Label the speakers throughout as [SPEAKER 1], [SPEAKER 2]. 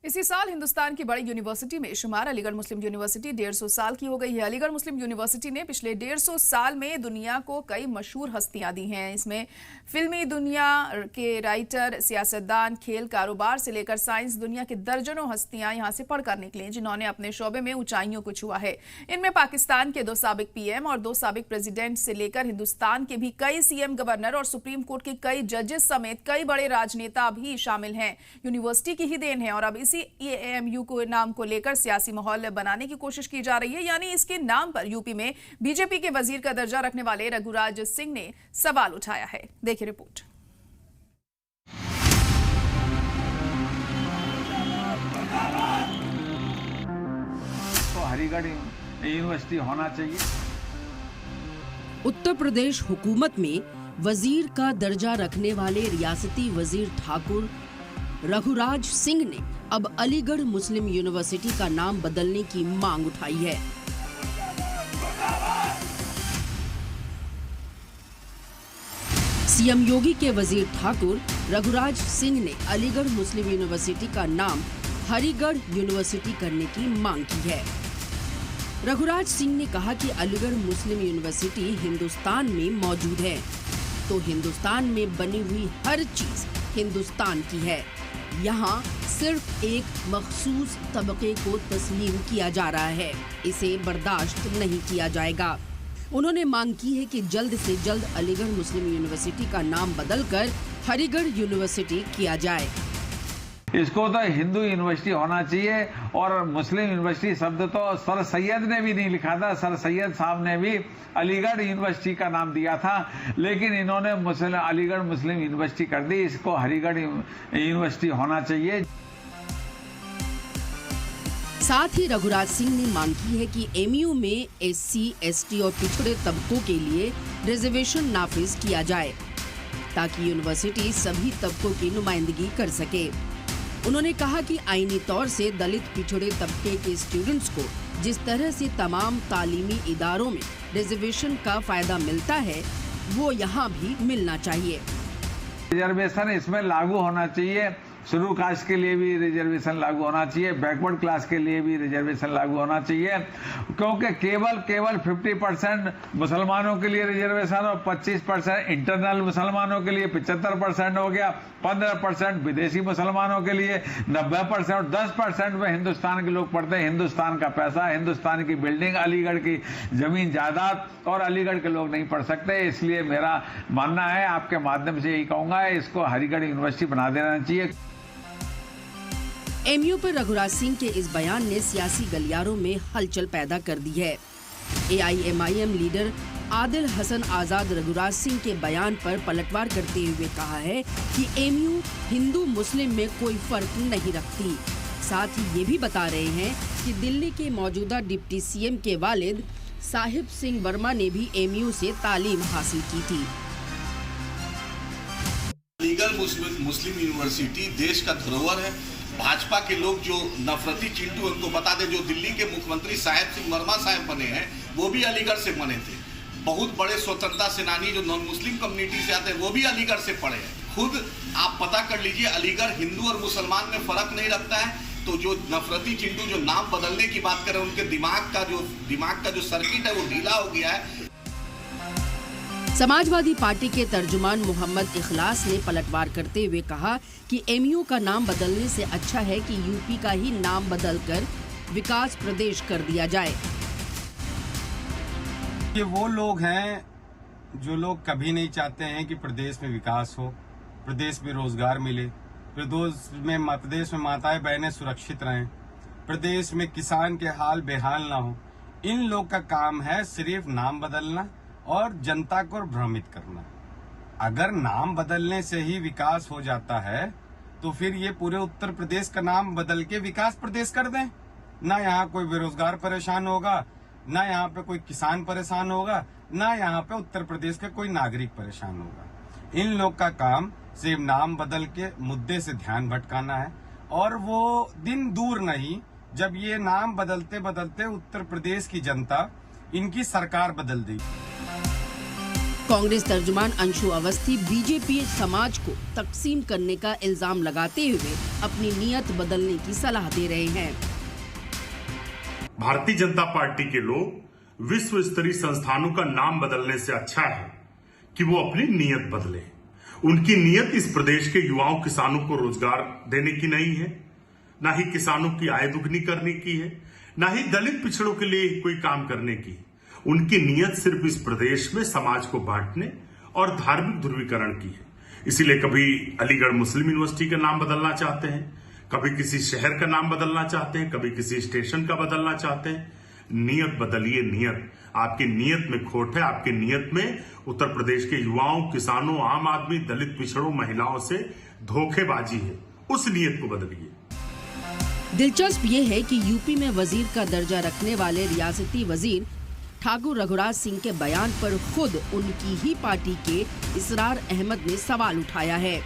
[SPEAKER 1] इसी साल हिंदुस्तान की बड़ी यूनिवर्सिटी में शुमार अलीगढ़ मुस्लिम यूनिवर्सिटी 150 साल की हो गई है। अलीगढ़ मुस्लिम यूनिवर्सिटी ने पिछले 150 साल में दुनिया को कई मशहूर हस्तियां दी हैं। इसमें फिल्मी दुनिया के राइटर, सियासतदान, खेल कारोबार से लेकर साइंस दुनिया के दर्जनों हस्तियां यहां से पढ़कर निकली, जिन्होंने अपने शोबे में ऊंचाइयों को छुआ है। इनमें पाकिस्तान के 2 साबिक पीएम और 2 साबिक प्रेसिडेंट से लेकर हिंदुस्तान के भी कई सीएम, गवर्नर और सुप्रीम कोर्ट के कई जजेस समेत कई बड़े राजनेता भी शामिल हैं। यूनिवर्सिटी की ही देन है और अब इसी एएमयू को नाम को लेकर सियासी माहौल बनाने की कोशिश की जा रही है। यानी इसके नाम पर यूपी में बीजेपी के वजीर का दर्जा रखने वाले रघुराज सिंह ने सवाल उठाया है। देखिए रिपोर्ट।
[SPEAKER 2] तो हरिगढ़ यूनिवर्सिटी होना चाहिए।
[SPEAKER 3] उत्तर प्रदेश हुकूमत में वजीर का दर्जा रखने वाले रियासती वजीर ठाकुर रघुराज सिंह ने अब अलीगढ़ मुस्लिम यूनिवर्सिटी का नाम बदलने की मांग उठाई है। सीएम योगी के वजीर ठाकुर रघुराज सिंह ने अलीगढ़ मुस्लिम यूनिवर्सिटी का नाम हरिगढ़ यूनिवर्सिटी करने की मांग की है। रघुराज सिंह ने कहा कि अलीगढ़ मुस्लिम यूनिवर्सिटी हिंदुस्तान में मौजूद है, तो हिंदुस्तान में बनी हुई हर चीज हिंदुस्तान की है। यहाँ सिर्फ एक मखसूस तबके को तस्लीम किया जा रहा है, इसे बर्दाश्त नहीं किया जाएगा। उन्होंने मांग की है कि जल्द से जल्द अलीगढ़ मुस्लिम यूनिवर्सिटी का नाम बदलकर हरिगढ़ यूनिवर्सिटी किया जाए।
[SPEAKER 2] इसको तो हिंदू यूनिवर्सिटी होना चाहिए और मुस्लिम यूनिवर्सिटी शब्द तो सर सैयद ने भी नहीं लिखा था। सर सैयद साहब ने भी अलीगढ़ यूनिवर्सिटी का नाम दिया था, लेकिन इन्होंने अलीगढ़ मुस्लिम यूनिवर्सिटी कर दी। इसको हरिगढ़ यूनिवर्सिटी होना चाहिए।
[SPEAKER 3] साथ ही रघुराज सिंह ने मांग की है कि एमयू में एससी, एसटी और पिछड़े तबकों के लिए रिजर्वेशन नाफिज किया जाए, ताकि यूनिवर्सिटी सभी तबकों की नुमाइंदगी कर सके। उन्होंने कहा कि आईनी तौर से दलित पिछड़े तबके के स्टूडेंट्स को जिस तरह से तमाम तालीमी इदारों में रिजर्वेशन का फायदा मिलता है, वो यहाँ भी मिलना चाहिए।
[SPEAKER 2] रिजर्वेशन इसमें लागू होना चाहिए। शेड्यूल कास्ट के लिए भी रिजर्वेशन लागू होना चाहिए, बैकवर्ड क्लास के लिए भी रिजर्वेशन लागू होना चाहिए, क्योंकि केवल 50% मुसलमानों के लिए रिजर्वेशन और 25% इंटरनल मुसलमानों के लिए, 75% हो गया, 15% विदेशी मुसलमानों के लिए, 90% और 10% में हिंदुस्तान के लोग पढ़ते हैं। हिंदुस्तान का पैसा, हिंदुस्तान की बिल्डिंग, अलीगढ़ की जमीन जायदाद और अलीगढ़ के लोग नहीं पढ़ सकते। इसलिए मेरा मानना है, आपके माध्यम से यही कहूंगा, इसको हरिगढ़ यूनिवर्सिटी बना देना चाहिए।
[SPEAKER 3] एमयू पर रघुराज सिंह के इस बयान ने सियासी गलियारों में हलचल पैदा कर दी है। एआईएमआईएम लीडर आदिल हसन आजाद रघुराज सिंह के बयान पर पलटवार करते हुए कहा है कि एमयू हिंदू मुस्लिम में कोई फर्क नहीं रखती। साथ ही ये भी बता रहे हैं कि दिल्ली के मौजूदा डिप्टी सीएम के वालिद साहिब सिंह वर्मा ने भी एमयू से तालीम हासिल की थी।
[SPEAKER 4] अलीगढ़ मुस्लिम यूनिवर्सिटी देश का धरोहर है। भाजपा के लोग जो नफरती चिंटू, उनको बता दें, जो दिल्ली के मुख्यमंत्री साहिब सिंह वर्मा साहब बने हैं, वो भी अलीगढ़ से बने थे। बहुत बड़े स्वतंत्रता सेनानी जो नॉन मुस्लिम कम्युनिटी से आते हैं, वो भी अलीगढ़ से पढ़े हैं। खुद आप पता कर लीजिए, अलीगढ़ हिंदू और मुसलमान में फर्क नहीं रखता है। तो जो नफरती चिंटू जो नाम बदलने की बात कर रहे हैं, उनके दिमाग का जो सर्किट है वो ढीला हो गया है।
[SPEAKER 3] समाजवादी पार्टी के तर्जुमान मोहम्मद इखलास ने पलटवार करते हुए कहा कि एमयू का नाम बदलने से अच्छा है कि यूपी का ही नाम बदलकर विकास प्रदेश कर दिया जाए।
[SPEAKER 5] ये वो लोग हैं जो लोग कभी नहीं चाहते हैं कि प्रदेश में विकास हो, प्रदेश में रोजगार मिले, प्रदेश में माताएं बहनें सुरक्षित रहें, प्रदेश में किसान के हाल बेहाल ना हो। इन लोग का काम है सिर्फ नाम बदलना और जनता को भ्रमित करना। अगर नाम बदलने से ही विकास हो जाता है, तो फिर ये पूरे उत्तर प्रदेश का नाम बदल के विकास प्रदेश कर दें। ना यहाँ कोई बेरोजगार परेशान होगा, ना यहाँ पे कोई किसान परेशान होगा, ना यहाँ पे उत्तर प्रदेश का कोई नागरिक परेशान होगा। इन लोग का काम सिर्फ नाम बदल के मुद्दे से ध्यान भटकाना है, और वो दिन दूर नहीं जब ये नाम बदलते बदलते उत्तर प्रदेश की जनता इनकी सरकार बदल देगी।
[SPEAKER 3] कांग्रेस तर्जुमान अंशु अवस्थी बीजेपी समाज को तकसीम करने का इल्जाम लगाते हुए अपनी नीयत बदलने की सलाह दे रहे हैं।
[SPEAKER 6] भारतीय जनता पार्टी के लोग विश्व स्तरीय संस्थानों का नाम बदलने से अच्छा है कि वो अपनी नीयत बदले। उनकी नीयत इस प्रदेश के युवाओं किसानों को रोजगार देने की नहीं है, ना ही किसानों की आय दुगनी करने की है, ना ही दलित पिछड़ों के लिए कोई काम करने की। उनकी नीयत सिर्फ इस प्रदेश में समाज को बांटने और धार्मिक ध्रुवीकरण की है। इसीलिए कभी अलीगढ़ मुस्लिम यूनिवर्सिटी का नाम बदलना चाहते हैं, कभी किसी शहर का नाम बदलना चाहते हैं, कभी किसी स्टेशन का बदलना चाहते हैं। नीयत बदलिए, नीयत। आपकी नीयत में खोट है, आपकी नीयत में उत्तर प्रदेश के युवाओं, किसानों, आम आदमी, दलित पिछड़ों, महिलाओं से धोखेबाजी है। उस नीयत को बदलिए।
[SPEAKER 3] दिलचस्प ये है कि यूपी में वजीर का दर्जा रखने वाले रियासती वजीर ठाकुर रघुराज सिंह के बयान पर खुद उनकी ही पार्टी के इसरार अहमद ने सवाल उठाया है।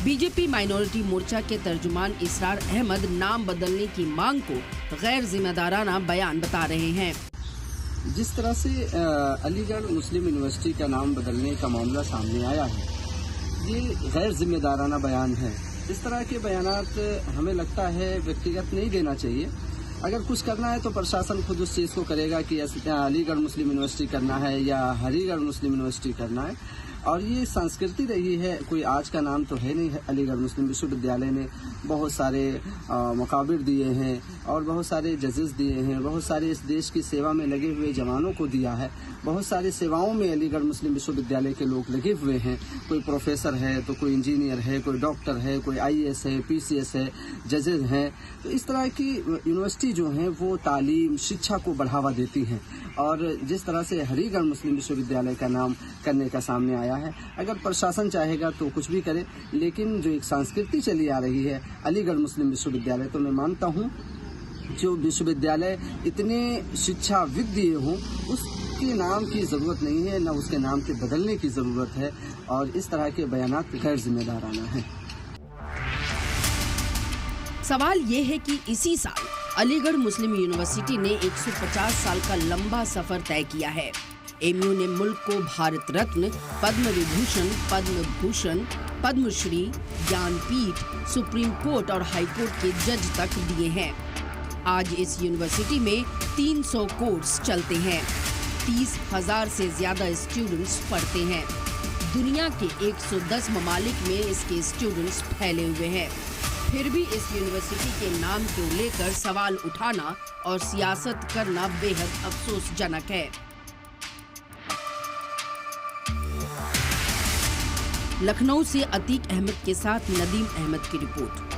[SPEAKER 3] बीजेपी माइनॉरिटी मोर्चा के तर्जुमान इसरार अहमद नाम बदलने की मांग को गैर जिम्मेदाराना बयान बता रहे हैं।
[SPEAKER 7] जिस तरह से अलीगढ़ मुस्लिम यूनिवर्सिटी का नाम बदलने का मामला सामने आया है, ये गैर जिम्मेदाराना बयान है। इस तरह के बयानात हमें लगता है व्यक्तिगत नहीं देना चाहिए। अगर कुछ करना है तो प्रशासन खुद उस चीज़ को करेगा कि अलीगढ़ मुस्लिम यूनिवर्सिटी करना है या हरिगढ़ मुस्लिम यूनिवर्सिटी करना है। और ये संस्कृति रही है, कोई आज का नाम तो है नहीं है। अलीगढ़ मुस्लिम विश्वविद्यालय ने बहुत सारे मुकाबिर दिए हैं और बहुत सारे जजेस दिए हैं, बहुत सारे इस देश की सेवा में लगे हुए जवानों को दिया है। बहुत सारी सेवाओं में अलीगढ़ मुस्लिम विश्वविद्यालय के लोग लगे हुए हैं। कोई प्रोफेसर है तो कोई इंजीनियर है, कोई डॉक्टर है, कोई IAS है, PCS है, जजेस हैं। तो इस तरह की यूनिवर्सिटी जो है वो तालीम, शिक्षा को बढ़ावा देती हैं। और जिस तरह से हरिगढ़ मुस्लिम विश्वविद्यालय का नाम करने का सामने आया है, अगर प्रशासन चाहेगा तो कुछ भी करे, लेकिन जो एक संस्कृति चली आ रही है अलीगढ़ मुस्लिम विश्वविद्यालय, तो मैं मानता हूँ जो विश्वविद्यालय इतने शिक्षाविद दिए हों उसके नाम की ज़रूरत नहीं है, न उसके नाम के बदलने की ज़रूरत है। और इस तरह के बयानात गैर जिम्मेदाराना हैं।
[SPEAKER 3] सवाल ये है कि इसी साल अलीगढ़ मुस्लिम यूनिवर्सिटी ने 150 साल का लंबा सफर तय किया है। एमयू ने मुल्क को भारत रत्न, पद्म विभूषण, पद्म भूषण, पद्मश्री, ज्ञानपीठ, सुप्रीम कोर्ट और हाई कोर्ट के जज तक दिए हैं। आज इस यूनिवर्सिटी में 300 कोर्स चलते हैं। 30,000 से ज्यादा स्टूडेंट्स पढ़ते हैं। दुनिया के 110 ममालिक में इसके स्टूडेंट्स फैले हुए हैं। फिर भी इस यूनिवर्सिटी के नाम को लेकर सवाल उठाना और सियासत करना बेहद अफसोसजनक है। लखनऊ से अतीक अहमद के साथ नदीम अहमद की रिपोर्ट।